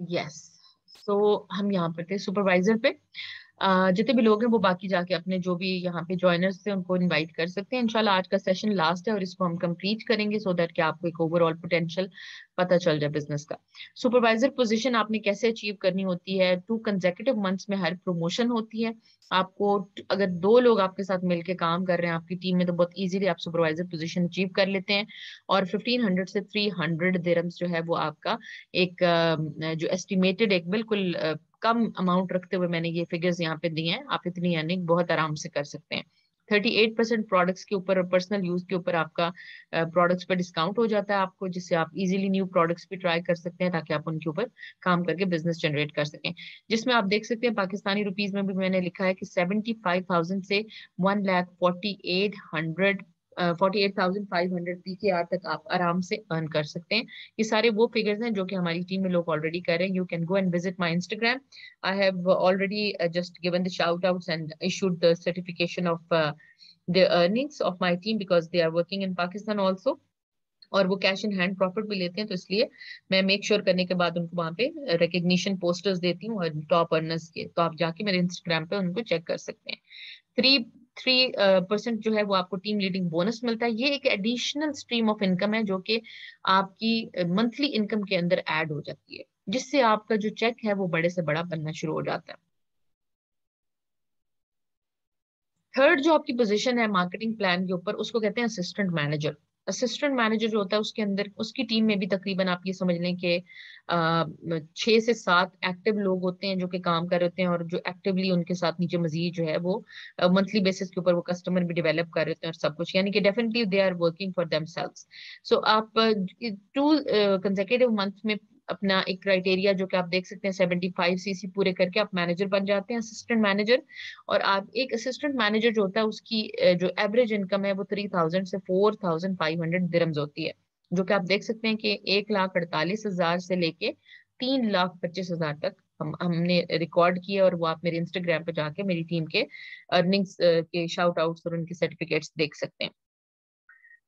Yes. सो हम यहाँ पर थे सुपरवाइजर पे। जितने भी लोग हैं वो बाकी जाके अपने जो भी यहाँ पे ज्वाइनर्स थे उनको इनवाइट कर सकते हैं। इंशाल्लाह आज का सेशन लास्ट है और इसको हम कंप्लीट करेंगे सो दैट कि आपको एक ओवरऑल पोटेंशियल पता चल जाए बिजनेस का। सुपरवाइजर पोजीशन आपने कैसे अचीव करनी होती है, 2 कंसेक्यूटिव मंथ्स में हर प्रमोशन होती है आपको। अगर 2 लोग आपके साथ मिलके काम कर रहे हैं आपकी टीम में तो बहुत इजीली आप सुपरवाइजर पोजीशन अचीव कर लेते हैं। और 1500 से 300 दिरहम्स जो है वो आपका एक जो एस्टिमेटेड एक बिल्कुल कम अमाउंट रखते हुए मैंने ये फिगर्स यहाँ पे दिए हैं, आप इतनी अर्निंग बहुत आराम से कर सकते हैं। 38% प्रोडक्ट्स के ऊपर और पर्सनल यूज के ऊपर आपका प्रोडक्ट्स पे डिस्काउंट हो जाता है आपको, जिससे आप इजीली न्यू प्रोडक्ट्स भी ट्राई कर सकते हैं ताकि आप उनके ऊपर काम करके बिजनेस जनरेट कर सकें। जिसमें आप देख सकते हैं पाकिस्तानी रुपीज में भी मैंने लिखा है कि 75,000 से 1,48,100 48,500 पीकेआर तक आप आराम से अर्न कर सकते हैं। ये सारे वो फिगर्स हैं जो कि हमारी टीम में लोग ऑलरेडी कर रहे हैं। You can go and visit my Instagram. I have already just given the shout outs and issued the certification of the earnings of my team because they are working in Pakistan also। और वो cash in hand profit भी लेते हैं, तो इसलिए मैं make sure करने के बाद उनको वहां पे रिकग्निशन पोस्टर्स देती हूँ और टॉप अर्नर्स के, तो आप जाके मेरे इंस्टाग्राम पे उनको चेक कर सकते हैं। 3% जो है वो आपको टीम लीडिंग बोनस मिलता है। ये एक एडिशनल स्ट्रीम ऑफ इनकम है जो कि आपकी मंथली इनकम के अंदर ऐड हो जाती है, जिससे आपका जो चेक है वो बड़े से बड़ा बनना शुरू हो जाता है। थर्ड जो आपकी पोजीशन है मार्केटिंग प्लान के ऊपर उसको कहते हैं असिस्टेंट मैनेजर। असिस्टेंट मैनेजर जो होता है उसके अंदर उसकी टीम में भी तकरीबन आप ये समझ लें कि 6 से 7 एक्टिव लोग होते हैं जो कि काम कर रहे होते हैं, और जो एक्टिवली उनके साथ नीचे मजीद जो है वो मंथली बेसिस के ऊपर वो कस्टमर भी डेवलप कर रहे होते हैं और सब कुछ, यानी कि definitely they are working for themselves. So आप 2 कंसेक्यूटिव मंथ में अपना एक क्राइटेरिया जो कि आप देख सकते हैं 75 सीसी पूरे करके आप मैनेजर बन जाते हैं, असिस्टेंट मैनेजर। और आप एक असिस्टेंट मैनेजर जो होता है उसकी जो एवरेज इनकम है वो 3,000 से 4,500 दिरहम्स होती है, जो कि आप देख सकते हैं कि 1,48,000 से लेके 3,25,000 तक हमने रिकॉर्ड किया। और वो आप मेरे इंस्टाग्राम पे जाके मेरी टीम के अर्निंग्स के शाउट आउट्स और उनके सर्टिफिकेट्स देख सकते हैं।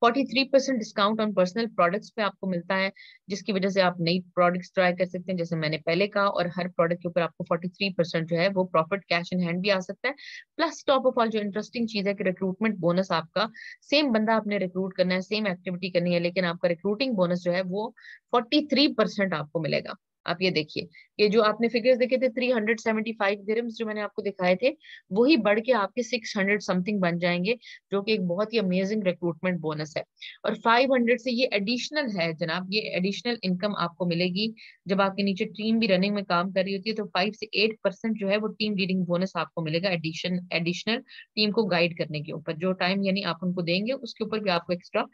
43% डिस्काउंट ऑन पर्सनल प्रोडक्ट्स पे आपको मिलता है, जिसकी वजह से आप नई प्रोडक्ट्स ट्राई कर सकते हैं जैसे मैंने पहले कहा। और हर प्रोडक्ट के ऊपर आपको 43% जो है वो प्रॉफिट कैश इन हैंड भी आ सकता है। प्लस टॉप ऑफ ऑल जो इंटरेस्टिंग चीज है कि रिक्रूटमेंट बोनस आपका सेम बंदा आपने रिक्रूट करना है, सेम एक्टिविटी करनी है, लेकिन आपका रिक्रूटिंग बोनस जो है वो 43% आपको मिलेगा। आप ये देखिए, ये जो आपने फिगर्स देखे थे 375 दिरहम्स जो मैंने आपको दिखाए थे, वही बढ़ के आपके 600 समथिंग बन जाएंगे, जो कि एक बहुत ही अमेजिंग रिक्रूटमेंट बोनस है। और 500 से ये एडिशनल है जनाब, ये एडिशनल इनकम आपको मिलेगी जब आपके नीचे टीम भी रनिंग में काम कर रही होती है, तो 5 से 8% जो है वो टीम लीडिंग बोनस आपको मिलेगा एडिशनल टीम को गाइड करने के ऊपर, जो टाइम यानी आप उनको देंगे उसके ऊपर भी आपको एक्स्ट्रा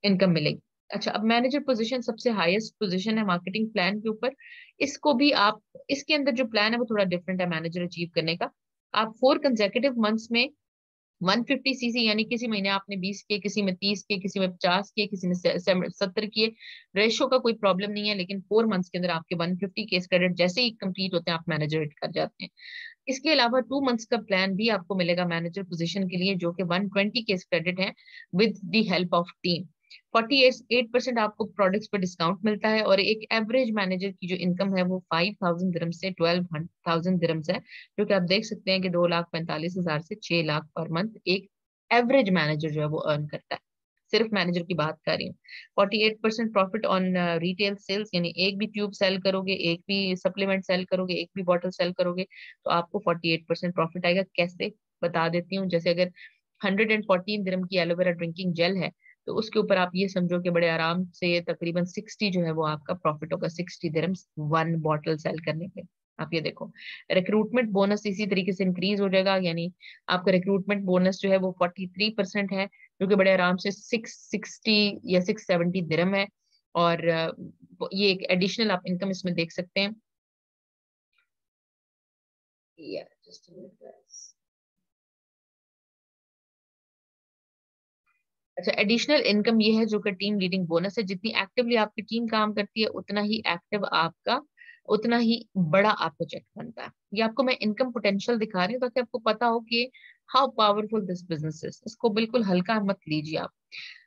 इनकम मिलेगी। अच्छा, अब मैनेजर पोजीशन सबसे हाईएस्ट पोजीशन है मार्केटिंग प्लान के ऊपर। इसको भी आप, इसके अंदर जो प्लान है वो थोड़ा डिफरेंट है मैनेजर अचीव करने का। आप 4 कंसेक्यूटिव मंथ्स में 150 सीसी, यानी किसी महीने आपने 20 किए, किसी में 30 किए, किसी में 50 किए, किसी में 70 किए, रेशो का कोई प्रॉब्लम नहीं है, लेकिन 4 मंथ्स के अंदर आपके 150 केस क्रेडिट जैसे ही कंप्लीट होते हैं आप मैनेजर हिट कर जाते हैं। इसके अलावा 2 मंथ्स का प्लान भी आपको मिलेगा मैनेजर पोजीशन के लिए, जो कि 120 केस क्रेडिट है with the help of team. 48% आपको प्रोडक्ट्स पर डिस्काउंट मिलता है, और एक एवरेज मैनेजर की जो इनकम है वो 5,000 दिरहम से 12,000 दिरहम्स है, जो कि आप देख सकते हैं कि 2,45,000 से 6 लाख पर मंथ एक एवरेज मैनेजर जो है वो अर्न करता है। सिर्फ मैनेजर की बात कर रही हूँ। 48% प्रॉफिट ऑन रिटेल सेल्स, यानी एक भी ट्यूब सेल करोगे, एक भी सप्लीमेंट सेल करोगे, एक भी बॉटल सेल करोगे तो आपको 48% प्रॉफिट आएगा। कैसे, बता देती हूँ। जैसे अगर 114 दिरहम की एलोवेरा ड्रिंकिंग जेल है तो उसके ऊपर आप ये समझो कि बड़े आराम से तकरीबन 60 जो है वो आपका प्रॉफिट होगा, 60 दिरहम्स 1 बॉटल सेल करने पे। आप ये देखो, रिक्रूटमेंट बोनस इसी तरीके से इंक्रीज हो जाएगा, यानी आपका रिक्रूटमेंट बोनस जो है वो 43% है, जो कि बड़े आराम से 660 या 670 दिरहम है। और ये एक एडिशनल आप इनकम इसमें देख सकते हैं। Yeah, just a minute, guys. अच्छा, एडिशनल इनकम ये है जो कि टीम लीडिंग बोनस है। जितनी एक्टिवली आपकी टीम काम करती है उतना ही एक्टिव आपका, उतना ही बड़ा आपको चेक बनता है। ये आपको मैं इनकम पोटेंशियल दिखा रही हूँ ताकि आपको पता हो कि how powerful this business is. इसको बिल्कुल हल्का मत लीजिए आप।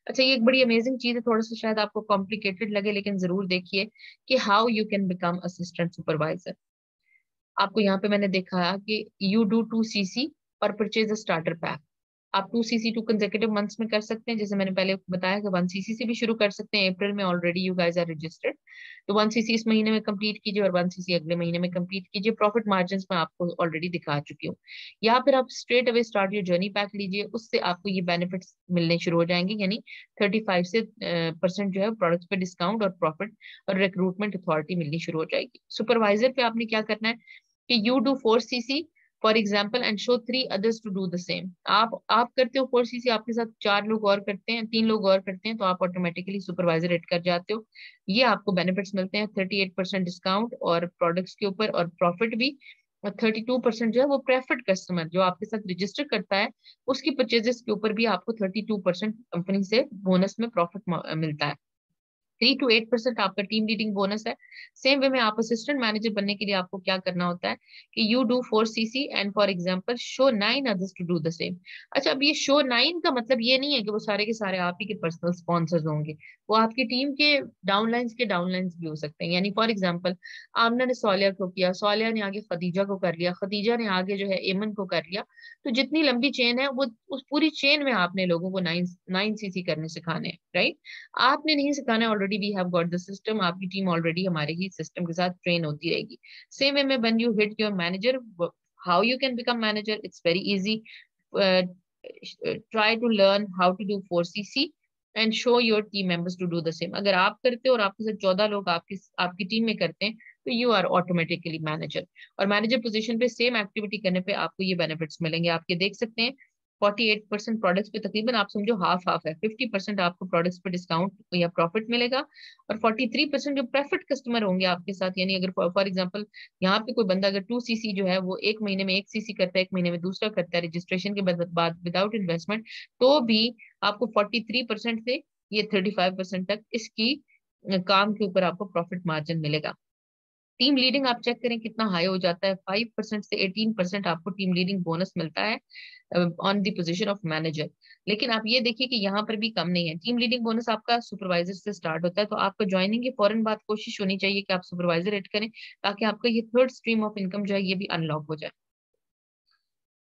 अच्छा, ये एक बड़ी अमेजिंग चीज है, थोड़ा सा शायद आपको कॉम्प्लिकेटेड लगे, लेकिन जरूर देखिए कि how you can become assistant supervisor. आपको यहाँ पे मैंने देखा कि यू डू 2 CC और परचेज अ स्टार्टर पैक। आप 2 CC 2 कंसेक्यूटिव मंथ्स में कर सकते हैं, जैसे मैंने पहले बताया कि 1 CC से भी शुरू कर सकते हैं। अप्रैल में already you guys are registered, तो 1 CC इस महीने में कंप्लीट कीजिए और 1 CC अगले महीने में कंप्लीट कीजिए। प्रॉफिट मार्जिन में आपको ऑलरेडी दिखा चुकी हूँ। या फिर आप straight away start your journey pack लीजिए, उससे आपको ये बेनिफिट्स मिलने शुरू हो जाएंगे, यानी 35% जो है प्रोडक्ट्स पे डिस्काउंट और प्रॉफिट और रिक्रूटमेंट अथॉरिटी मिलनी शुरू हो जाएगी। सुपरवाइजर पे आपने क्या करना है कि you do 4 CC for example and show 3 others to do the same. आप करते हो 4 CC, आपके साथ 4 लोग और करते हैं, 3 लोग और करते हैं, तो आप ऑटोमेटिकली सुपरवाइजर रेट कर जाते हो। ये आपको बेनिफिट्स मिलते हैं, 38% डिस्काउंट और प्रोडक्ट्स के ऊपर और प्रॉफिट भी। और 32% जो है वो प्रेफर्ड कस्टमर जो आपके साथ रजिस्टर करता है उसकी परचेजेस के ऊपर भी आपको 32% कंपनी से बोनस में प्रॉफिट मिलता है। 3 to 8% आपका टीम लीडिंग बोनस है। सेम वे में आप असिस्टेंट मैनेजर बनने के लिए आपको क्या करना होता है कि you do 4 CC and for example show 9 others to do the same. अच्छा, अब ये शो 9 का मतलब ये नहीं है कि वो सारे के सारे आप ही के पर्सनल स्पॉन्सर्स होंगे, वो आपकी टीम के डाउनलाइंस भी हो सकते हैं। यानी फॉर एग्जाम्पल आमना ने सोलिया को किया, सोलिया ने आगे खदीजा को कर लिया, खदीजा ने आगे जो है एमन को कर लिया। तो जितनी लंबी चेन है वो उस पूरी चेन में आपने लोगों को 9 CC करने सिखाने हैं, राइट। आपने नहीं सिखाना, already we have got the system, आपकी टीम ऑलरेडी हमारे ही सिस्टम के साथ ट्रेन होती रहेगी। सेम वे में when you hit your manager, how you can become manager, it's very easy. Try to learn how to do 4 CC and show your team members to do the same. अगर आप करते हो और आपके साथ 14 लोग आपकी टीम में करते हैं, तो यू आर ऑटोमेटिकली मैनेजर। और मैनेजर पोजीशन पे सेम एक्टिविटी करने पे आपको ये बेनिफिट्स मिलेंगे। आप ये देख सकते हैं 48% प्रोडक्ट्स पे तकरीबन आप समझो हाफ हाफ है, 50% आपको प्रोडक्ट्स पे डिस्काउंट या प्रॉफिट मिलेगा। और 43% जो प्रेफर्ड कस्टमर होंगे आपके साथ, यानी अगर फॉर एग्जांपल यहाँ पे कोई बंदा अगर 2 CC जो है वो एक महीने में 1 CC करता है, एक महीने में दूसरा करता है रजिस्ट्रेशन के बाद विदाउट इन्वेस्टमेंट, तो भी आपको 43% से ये 35% तक इसकी काम के ऊपर आपको प्रॉफिट मार्जिन मिलेगा। टीम लीडिंग आप चेक करें कितना हाई हो जाता है, 5% से 18% आपको टीम लीडिंग बोनस मिलता है on the position of manager. लेकिन आप ये देखिए कि यहाँ पर भी कम नहीं है, टीम लीडिंग बोनस आपका सुपरवाइजर से स्टार्ट होता है, तो आपका ज्वाइनिंग के फौरन बाद कोशिश होनी चाहिए कि आप सुपरवाइजर रेट करें, ताकि आपका ये थर्ड स्ट्रीम ऑफ इनकम जो है ये भी अनलॉक हो जाए।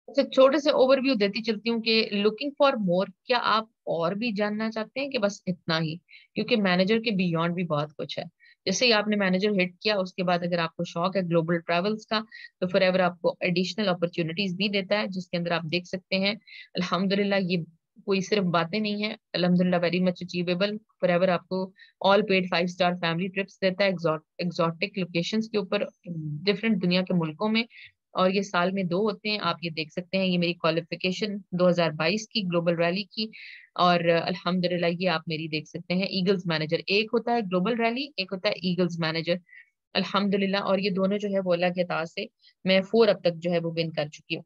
अच्छा, छोटे से ओवरव्यू देती चलती हूँ कि लुकिंग फॉर मोर, क्या आप और भी जानना चाहते हैं कि बस इतना ही? क्योंकि मैनेजर के बियॉन्ड भी बहुत कुछ है। जैसे ही आपने मैनेजर हिट किया उसके बाद अगर आपको शौक है ग्लोबल ट्रैवल्स का, तो फॉरएवर आपको एडिशनल अपॉर्चुनिटीज भी देता है, जिसके अंदर आप देख सकते हैं अल्हम्दुलिल्लाह ये कोई सिर्फ बातें नहीं है, अल्हम्दुलिल्लाह वेरी मच अचीवेबल। फॉरएवर आपको all paid 5 star family trips देता है एग्जॉटिक लोकेशंस के ऊपर, डिफरेंट दुनिया के मुल्कों में। और ये साल में 2 होते हैं, आप ये देख सकते हैं, ये मेरी क्वालिफिकेशन 2022 की ग्लोबल रैली की। और अल्हम्दुलिल्लाह ये आप मेरी देख सकते हैं ईगल्स मैनेजर, एक होता है ग्लोबल रैली, एक होता है ईगल्स मैनेजर, अल्हम्दुलिल्लाह। और ये दोनों जो है वो अल्लाह के अता से मैं 4 अब तक जो है वो विन कर चुकी हूँ।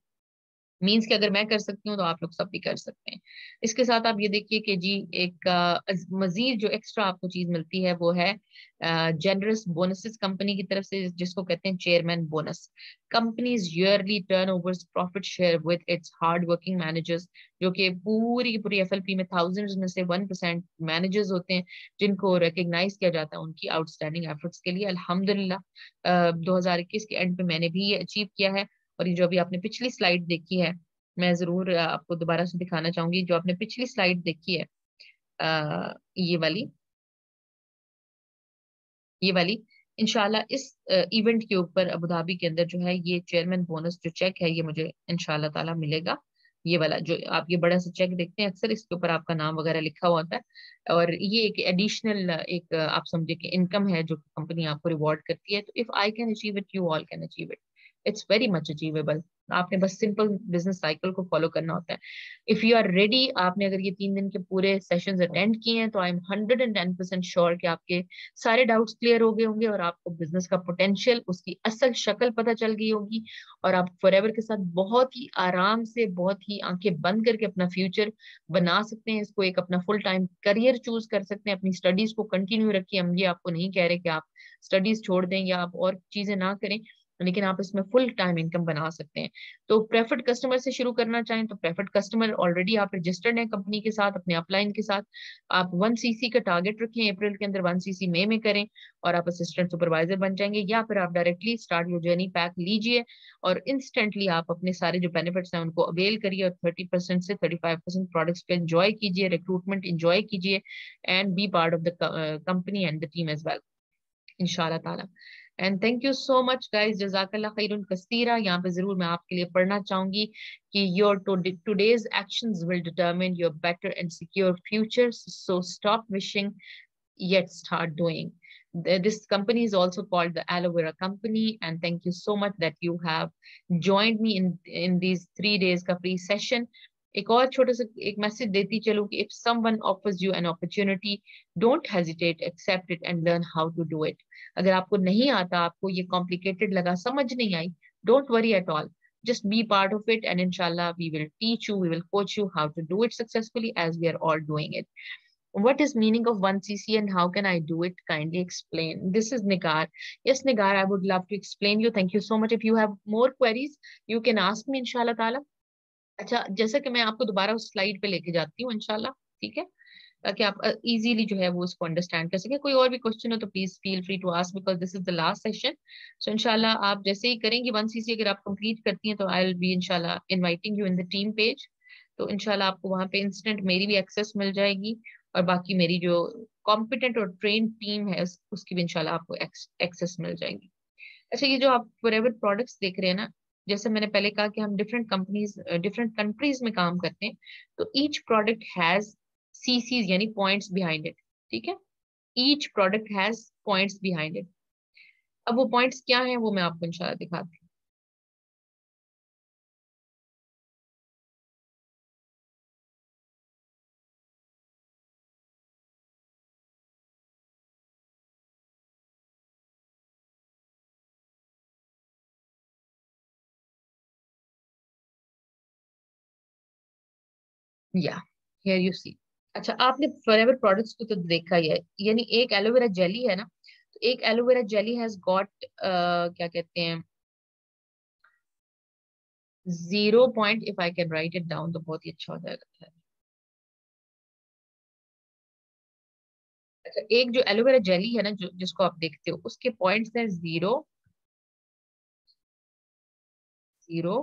मीन्स कि अगर मैं कर सकती हूँ तो आप लोग सब भी कर सकते हैं। इसके साथ आप ये देखिए कि जी एक मजीद जो एक्स्ट्रा आपको चीज मिलती है वो है जेनरस बोनसेस कंपनी की तरफ से, जिसको कहते हैं chairman bonus. Companies yearly turnovers profit share with its hard working managers, जो कि पूरी की पूरी एफएलपी में थाउजेंड्स में से 1% मैनेजर्स होते हैं जिनको रिकग्नाइज किया जाता है उनकी आउटस्टैंडिंग एफर्ट्स के लिए। अल्हम्दुलिल्लाह 2021 के एंड पे मैंने भी ये अचीव किया है। और ये जो अभी आपने पिछली स्लाइड देखी है, मैं जरूर आपको दोबारा से दिखाना चाहूंगी। जो आपने पिछली स्लाइड देखी है ये वाली, ये वाली, इंशाल्लाह इस इवेंट के ऊपर अबू धाबी के अंदर जो है ये चेयरमैन बोनस जो चेक है ये मुझे इंशाल्लाह ताला मिलेगा। ये वाला जो आप ये बड़ा सा चेक देखते हैं अक्सर, इसके ऊपर आपका नाम वगैरह लिखा हुआ होता है। और ये एक एडिशनल एक आप समझे कि इनकम है जो कंपनी आपको रिवॉर्ड करती है। तो if I can achieve it, you all can achieve it. It's very much achievable. आपने बस सिंपल बिजनेस साइकिल को फॉलो करना होता है। इफ यू आर रेडी, आपने अगर ये 3 दिन के पूरे सेशंस अटेंड किए हैं, तो आई एम 110% श्योर कि आपके सारे डाउट्स क्लियर हो गए होंगे और आपको बिजनेस का पोटेंशियल, उसकी असल शक्ल पता चल गई होगी। और आप फॉरएवर के साथ बहुत ही आराम से, बहुत ही आंखें बंद करके अपना फ्यूचर बना सकते हैं, इसको एक अपना फुल टाइम करियर चूज कर सकते हैं। अपनी स्टडीज को कंटिन्यू रखिए, हम ये आपको नहीं कह रहे कि आप स्टडीज छोड़ दें या आप और चीजें ना करें। लेकिन आप इसमें फुल टाइम इनकम बना सकते हैं। तो प्रेफर्ड कस्टमर से शुरू करना चाहें तो प्रेफर्ड कस्टमर ऑलरेडी आप रजिस्टर्ड हैं कंपनी के साथ, अपने अपलाइन के साथ। आप 1 cc का टारगेट रखें, अप्रैल के अंदर 1 cc मई में करें और आप असिस्टेंट सुपरवाइजर बन जाएंगे। या फिर आप directly start your journey pack लीजिए और इंस्टेंटली आप अपने सारे जो बेनिफिट्स हैं उनको अवेल करिए और 30% से 35% प्रोडक्ट्स पे एंजॉय कीजिए, रिक्रूटमेंट एंजॉय कीजिए and be part of the company and the team as well, इंशाल्लाह ताला। And thank you so much guys, जजाकल्ला खैरुन कसीरा। यहाँ पे जरूर मैं आपके लिए पढ़ना चाहूंगी कि your today's actions will determine your better and secure future, so stop wishing yet start doing. This company is also called the Aloe Vera Company, and thank you so much that you have joined me in these 3 days का free session. एक और छोटा सा एक message देती चलूं कि if someone offers you an opportunity, don't hesitate, accept it and learn how to do it. अगर आपको नहीं आता, आपको ये complicated लगा, समझ नहीं आई, don't worry at all. Just be part of it and inshallah we will teach you, we will coach you how to do it successfully as we are all doing it. What is meaning of 1 cc and how can I do it? Kindly explain. This is Nigar. Yes, Nigar, I would love to explain you. Thank you so much. If you have more queries, you can ask me inshallah taala. अच्छा, जैसा कि मैं आपको दोबारा उस slide पे लेके जाती हूँ इंशाल्लाह, ठीक है, ताकि आप इजीली जो है वो उसको अंडरस्टैंड कर सके। कोई और भी क्वेश्चन हो तो please feel free to ask because this is the last session. So इंशाल्लाह आप जैसे ही करेंगे 1 cc अगर आप कंप्लीट करती हैं तो आई विल बी इंशाल्लाह inviting you in the team page. तो इंशाल्लाह आपको वहां पे इंस्टेंट मेरी भी एक्सेस मिल जाएगी और बाकी मेरी जो कॉम्पिटेंट और ट्रेन टीम है उसकी भी इंशाल्लाह आपको एक्सेस मिल जाएगी। अच्छा, ये जो आप फॉरएवर प्रोडक्ट्स देख रहे हैं ना, जैसे मैंने पहले कहा कि हम डिफरेंट कंपनीज डिफरेंट कंट्रीज में काम करते हैं, तो ईच प्रोडक्ट हैज सीसीज यानी पॉइंट्स बिहाइंड इट, ठीक है। Each product has points behind it. अब वो पॉइंट्स क्या हैं वो मैं आपको इंशाल्लाह दिखाती हूँ। या हियर यू सी। अच्छा, आपने फॉरएवर प्रोडक्ट्स को तो देखा ही है, यानी एक एलोवेरा जेली है ना, तो एक एलोवेरा जेली हैज गॉट क्या कहते हैं 0 point, if I can write it down तो बहुत ही अच्छा हो जाएगा। अच्छा, एक जो एलोवेरा जेली है ना जो जिसको आप देखते हो उसके पॉइंट्स हैं 0 0।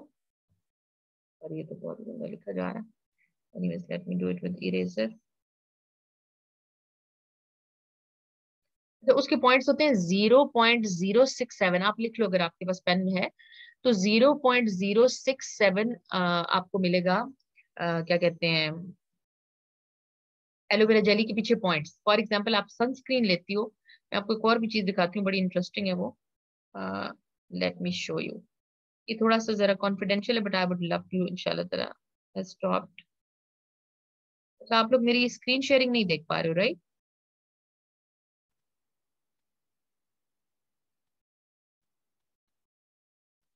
और ये तो बहुत गंदा लिखा जा रहा है। Anyways let me do it with eraser. तो उसके पॉइंट्स होते हैं 0.067। आप लिख लो अगर आपके पास पेन है तो 0.067 आपको मिलेगा। क्या कहते हैं एलोवेरा जेली के पीछे पॉइंट्स। फॉर एग्जांपल आप सनस्क्रीन लेती हो, मैं आपको एक और भी चीज दिखाती हूँ, बड़ी इंटरेस्टिंग है वो। Let me show you. ये थोड़ा सा जरा कॉन्फिडेंशियल है but I would love to इंशाल्लाह ताला स्टॉप। तो आप लोग मेरी स्क्रीन शेयरिंग नहीं देख पा रहे हो, right?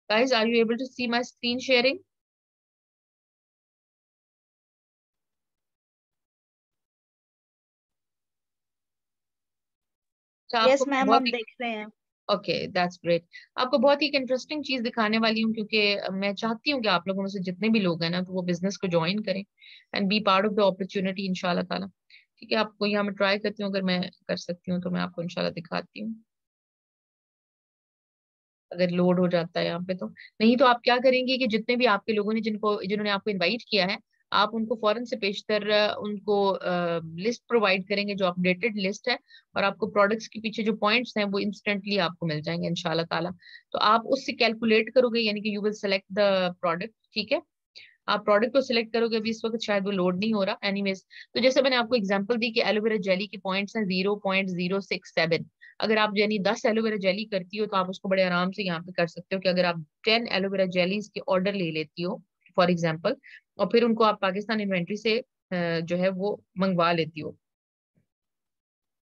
Guys, are you able to see my screen sharing? तो यस आपको मैम, बहुत हम देख रहे हैं। Okay, that's great. आपको बहुत ही एक इंटरेस्टिंग चीज दिखाने वाली हूँ क्योंकि मैं चाहती हूँ कि आप लोगों में से जितने भी लोग हैं ना तो वो बिजनेस को ज्वाइन करें and be part of the opportunity इंशाल्लाह ताला। ठीक है, आपको यहाँ मैं ट्राई करती हूँ, अगर मैं कर सकती हूँ तो मैं आपको इंशाल्लाह दिखाती हूँ अगर लोड हो जाता है यहाँ पे तो। नहीं तो आप क्या करेंगे कि जितने भी आपके लोगों ने जिन्होंने आपको इनवाइट किया है, आप उनको फौरन से पेशतर उनको लिस्ट प्रोवाइड करेंगे जो अपडेटेड लिस्ट है, और आपको प्रोडक्ट्स के पीछे जो पॉइंट्स हैं वो इंस्टेंटली आपको मिल जाएंगे इंशाल्लाह ताला। तो आप उससे कैलकुलेट करोगे, यानी कि you will select the product, ठीक है। आप प्रोडक्ट को सिलेक्ट करोगे, अभी इस वक्त शायद वो लोड नहीं हो रहा, एनीवेज। तो जैसे मैंने आपको एग्जांपल दी कि एलोवेरा जेली के पॉइंट्स हैं 0.067। अगर आप यानी 10 एलोवेरा जेली करती हो तो आप उसको बड़े आराम से यहाँ पे कर सकते हो कि अगर आप 10 एलोवेरा जेलीज के ऑर्डर ले लेती हो फॉर एग्जाम्पल, और फिर उनको आप पाकिस्तान इन्वेंट्री से जो है वो मंगवा लेती हो।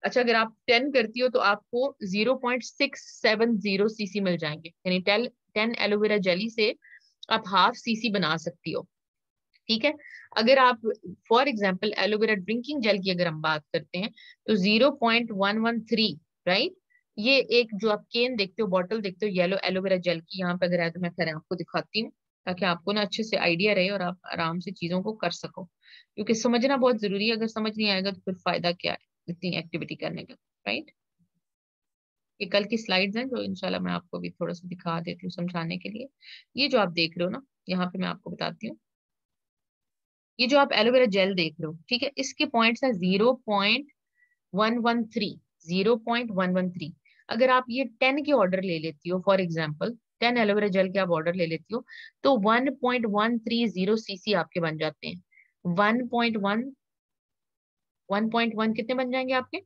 अच्छा, अगर आप 10 करती हो तो आपको 0.670 cc मिल जाएंगे, यानी 10 एलोवेरा जेली से आप हाफ सीसी बना सकती हो, ठीक है। अगर आप for example aloe vera drinking gel की अगर हम बात करते हैं तो 0.113, राइट, ये एक जो आप केन देखते हो, बॉटल देखते हो येलो एलोवेरा जेल की, यहाँ पे अगर है तो मैं खैर आपको दिखाती हूँ, ताकि आपको ना अच्छे से आइडिया रहे और आप आराम से चीजों को कर सको, क्योंकि समझना बहुत जरूरी है। अगर समझ नहीं आएगा तो फिर फायदा क्या है इतनी एक्टिविटी करने का, राइट। ये कल की स्लाइड्स हैं जो इंशाल्लाह मैं आपको भी थोड़ा सा दिखा देती हूँ समझाने के लिए। ये जो आप देख रहे हो ना, यहाँ पे मैं आपको बताती हूँ, ये जो आप एलोवेरा जेल देख रहे हो, ठीक है, इसके पॉइंट्स है 0.113, 0.113। अगर आप ये 10 के ऑर्डर ले लेती हो, फॉर एग्जाम्पल 10 एलोवेरा जेल के आप ऑर्डर ले लेती हो, तो 1.130 सीसी आपके बन जाते हैं। 1.1, 1.1 कितने बन जाएंगे आपके?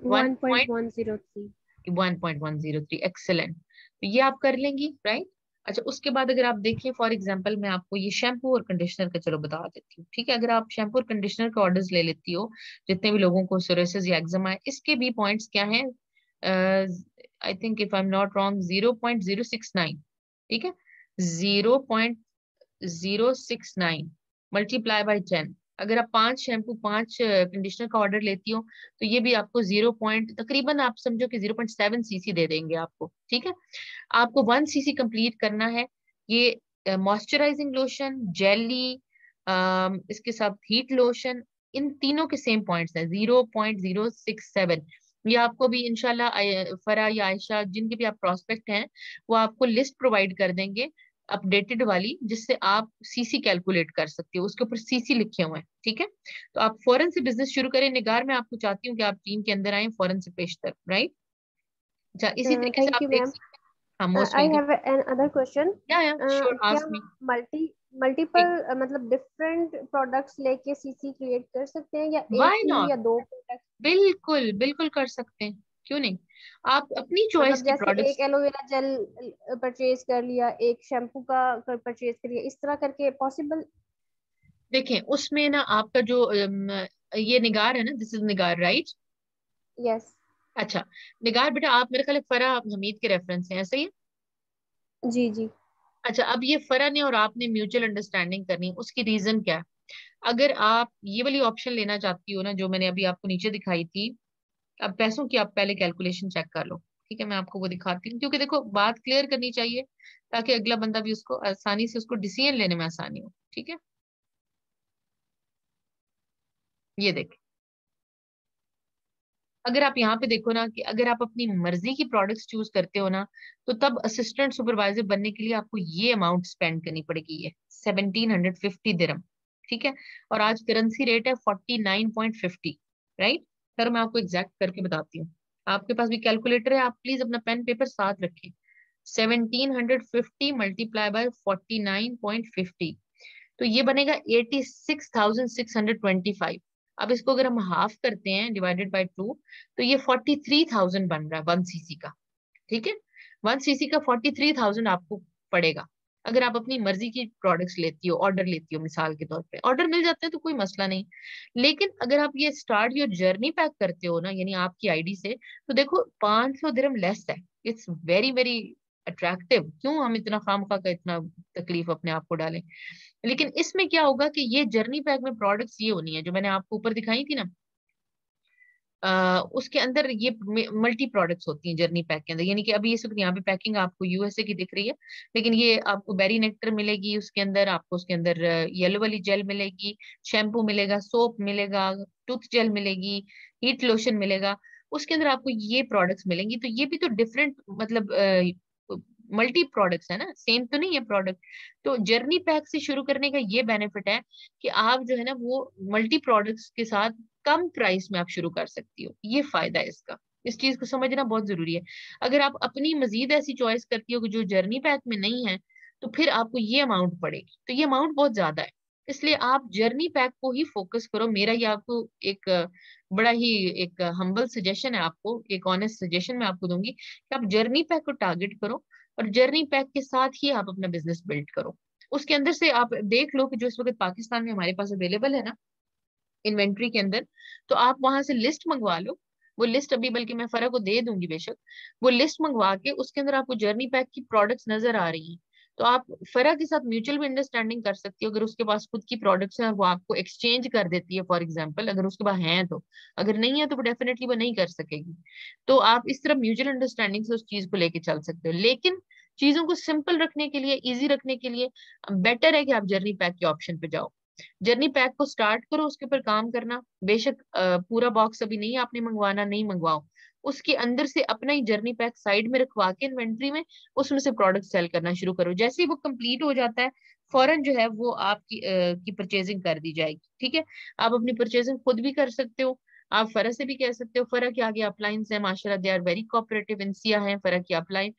1.103। 1.103, एक्सेलेंट। तो ये आप कर लेंगी, राइट। अच्छा, उसके बाद अगर आप देखें, फॉर एग्जांपल मैं आपको ये शैम्पू और कंडीशनर का चलो बता देती हूँ, ठीक है। अगर आप शैम्पू और कंडीशनर के ऑर्डर्स ले लेती हो, जितने भी लोगों को सोरियासिस या एक्जिमा है, इसके भी पॉइंट्स क्या हैं? I think if I am not wrong 0.069, ठीक है, 0.069 मल्टीप्लाई बाई 10। अगर आप 5 शैम्पू 5 कंडीशनर का ऑर्डर लेती हो, तो ये भी आपको 0 पॉइंट तकरीबन आप समझो कि 0.7 सीसी दे देंगे आपको, ठीक है। आपको 1 सीसी कंप्लीट करना है। ये मॉइस्चराइजिंग लोशन, जेली, इसके साथ हीट लोशन, इन तीनों के सेम पॉइंट्स हैं 0.067। ये आपको भी इंशाल्लाह फरा या आयशा जिनके भी आप प्रोस्पेक्ट हैं, वो आपको लिस्ट प्रोवाइड कर देंगे अपडेटेड वाली, जिससे आप सीसी कैलकुलेट कर सकते हो, उसके ऊपर सीसी लिखे हुए हैं, ठीक है। तो आप फौरन से बिजनेस शुरू करें। निगार, मैं आपको चाहती हूँ कि आप टीम के अंदर आए फौरन से पेशतर, राइट। अच्छा, इसी तरीके से थैंक आप यू देख मैम। सकते हैं। हाँ, most I welcome. Have an other question. या श्योर, क्या आस्क मी। मल्टीपल मतलब डिफरेंट प्रोडक्ट्स लेके सीसी क्रिएट कर सकते हैं, या एक व्हाई ही नॉट, या दो प्रोडक्ट? बिल्कुल बिल्कुल कर सकते हैं, क्यों नहीं। आप अपनी चॉइस मतलब के जैसे एक प्रोडक्ट्स एलोवेरा जेल परचेज कर लिया, एक शैम्पू का परचेज कर लिया, इस तरह करके पॉसिबल? देखें। उसमें ना आपका जो ये निगार है ना, this is Nigar, right. Yes. अच्छा, निगार बेटा, आप मेरे ख्याल फरा हमीद के रेफरेंस हैं, ऐसे ही है? जी जी। अच्छा, अब ये फरा ने और आपने म्यूचुअल अंडरस्टैंडिंग करनी है, उसकी रीजन क्या है? अगर आप ये वाली ऑप्शन लेना चाहती हो ना, जो मैंने अभी आपको नीचे दिखाई थी, अब पैसों की आप पहले कैलकुलेशन चेक कर लो, ठीक है। मैं आपको वो दिखाती हूँ, क्योंकि देखो बात क्लियर करनी चाहिए, ताकि अगला बंदा भी उसको आसानी से उसको डिसीजन लेने में आसानी हो, ठीक है। ये देख, अगर आप यहाँ पे देखो ना, कि अगर आप अपनी मर्जी की प्रोडक्ट्स चूज करते हो ना, तो तब असिस्टेंट सुपरवाइजर बनने के लिए आपको ये अमाउंट स्पेंड करनी पड़ेगी, ये 1750 दिरहम, ठीक है। और आज करेंसी रेट है 49.50, राइट। सर मैं आपको एग्जैक्ट करके बताती हूँ, आपके पास भी कैलकुलेटर है, आप प्लीज अपना पेन पेपर साथ रखें। 1750 मल्टीप्लाई बाय 49.50, तो ये बनेगा 86,625। अब इसको अगर हम हाफ करते हैं डिवाइडेड बाय 2, तो ये 43,000 बन रहा है 1 सीसी का, ठीक है। 1 सीसी का 43,000 आपको पड़ेगा, अगर आप अपनी मर्जी की प्रोडक्ट्स लेती हो, ऑर्डर लेती हो। मिसाल के तौर पे ऑर्डर मिल जाते हैं तो कोई मसला नहीं, लेकिन अगर आप ये स्टार्ट योर जर्नी पैक करते हो ना, यानी आपकी आईडी से, तो देखो 500 दिरहम लेस है। It's very very attractive. क्यों हम इतना खामखा का इतना तकलीफ अपने आप को डालें। लेकिन इसमें क्या होगा कि ये जर्नी पैक में प्रोडक्ट्स ये होनी है जो मैंने आपको ऊपर दिखाई थी ना, उसके अंदर ये मल्टी प्रोडक्ट्स होती हैं जर्नी पैक के अंदर। यानी कि अभी इस वक्त यहाँ पे पैकिंग आपको यूएसए की दिख रही है, लेकिन ये आपको बेरी नेक्टर मिलेगी, उसके अंदर आपको उसके अंदर येलो वाली जेल मिलेगी, शैम्पू मिलेगा, सोप मिलेगा, टूथ जेल मिलेगी, हीट लोशन मिलेगा, उसके अंदर आपको ये प्रोडक्ट्स मिलेंगी। तो ये भी तो डिफरेंट मतलब मल्टी प्रोडक्ट्स है ना, सेम तो नहीं है प्रोडक्ट। तो जर्नी पैक से शुरू करने का ये बेनिफिट है कि आप जो है ना वो मल्टी प्रोडक्ट्स के साथ कम प्राइस में आप शुरू कर सकती हो, ये फायदा है इसका। इस चीज को समझना बहुत जरूरी है। अगर आप अपनी मजीद ऐसी चॉइस करती हो कि जो जर्नी पैक में नहीं है, तो फिर आपको ये अमाउंट पड़ेगी, तो ये अमाउंट बहुत ज्यादा है। इसलिए आप जर्नी पैक को ही फोकस करो। मेरा ये आपको एक बड़ा ही एक हम्बल सजेशन है, आपको एक ऑनेस्ट सजेशन मैं आपको दूंगी कि आप जर्नी पैक को टारगेट करो, और जर्नी पैक के साथ ही आप अपना बिजनेस बिल्ड करो। उसके अंदर से आप देख लो कि जो इस वक्त पाकिस्तान में हमारे पास अवेलेबल है ना इन्वेंट्री के अंदर, तो आप वहां से लिस्ट मंगवा लो। वो लिस्ट अभी बल्कि मैं फरा को दे दूंगी बेशक। वो लिस्ट मंगवा के उसके अंदर आपको जर्नी पैक की प्रोडक्ट्स नजर आ रही हैं, तो आप फरा के साथ म्यूचुअल भी अंडरस्टैंडिंग कर सकती हो, अगर उसके पास खुद की प्रोडक्ट्स हैं और वो आपको एक्सचेंज कर देती है फॉर एग्जाम्पल, अगर उसके पास हैं तो, अगर नहीं है तो डेफिनेटली वो नहीं कर सकेगी। तो आप इस तरह म्यूचुअल अंडरस्टैंडिंग से उस चीज को लेके चल सकते हो। लेकिन चीजों को सिंपल रखने के लिए, इजी रखने के लिए बेटर है कि आप जर्नी पैक के ऑप्शन पे जाओ। जर्नी पैक को स्टार्ट करो, उसके ऊपर काम करना। बेशक पूरा बॉक्स अभी नहीं आपने मंगवाना, नहीं मंगवाओ, उसके अंदर से अपना ही जर्नी पैक साइड में रखवा के इन्वेंट्री में उसमें से प्रोडक्ट सेल करना शुरू करो। जैसे ही वो कंप्लीट हो जाता है, फौरन जो है वो आपकी की परचेजिंग कर दी जाएगी। ठीक है, आप अपनी परचेजिंग खुद भी कर सकते हो, आप फरा से भी कह सकते हो। फरा के आगे अपलाइंस है माशाल्लाह, दे आर वेरी कोऑपरेटिव। इंसिया है फरा की अपलाइन,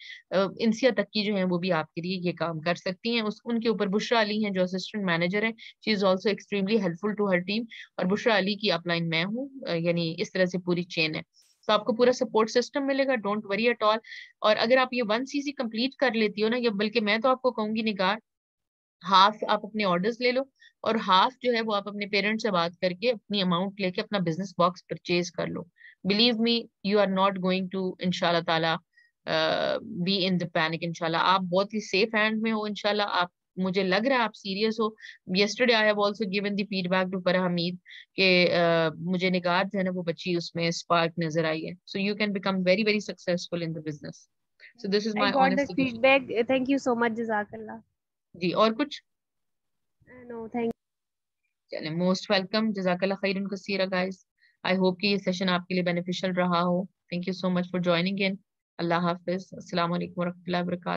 इंसिया तक की जो है वो भी आपके लिए ये काम कर सकती हैं। उनके ऊपर बुशरा अली हैं जो असिस्टेंट मैनेजर है, she is also extremely helpful to her team. और बुशरा अली की अपलाइन मैं हूँ, यानी इस तरह से पूरी चेन है। तो आपको पूरा सपोर्ट सिस्टम मिलेगा, डोंट वरी एट ऑल। और अगर आप ये 1 CC कंप्लीट कर लेती हो ना, या बल्कि मैं तो आपको कहूंगी निगार, हाफ आप अपने ऑर्डर्स ले लो, और हाफ जो है वो आप अपने पेरेंट्स से बात करके अपनी अमाउंट लेके अपना बिजनेस बॉक्स परचेज कर लो। Believe me, you are not going to इंशाल्लाह ताला बी इन द पैनिक। इंशाल्लाह आप बहुत ही सेफ हैंड में हो। इंशाल्लाह आप, मुझे लग रहा है आप सीरियस हो। Yesterday I have also given the feedback to Farah Hameed कि मुझे निगार जो है ना वो बच्ची उसमें स्पार्क नजर आई है। So you can become very very successful in the business. So this is I my got honest that suggestion. feedback. Thank you so much, Jazakallah. जी, और कुछ? No, thank चले, मोस्ट वेलकम, जजाकल्लाह खैरन कसीरा गाइस। आई होप कि ये session आपके लिए बेनिफिशियल रहा हो। Thank you so much for joining in. अल्लाह हाफिज, अस्सलाम वालेकुम वरहमतुल्लाहि वबरकातुहू।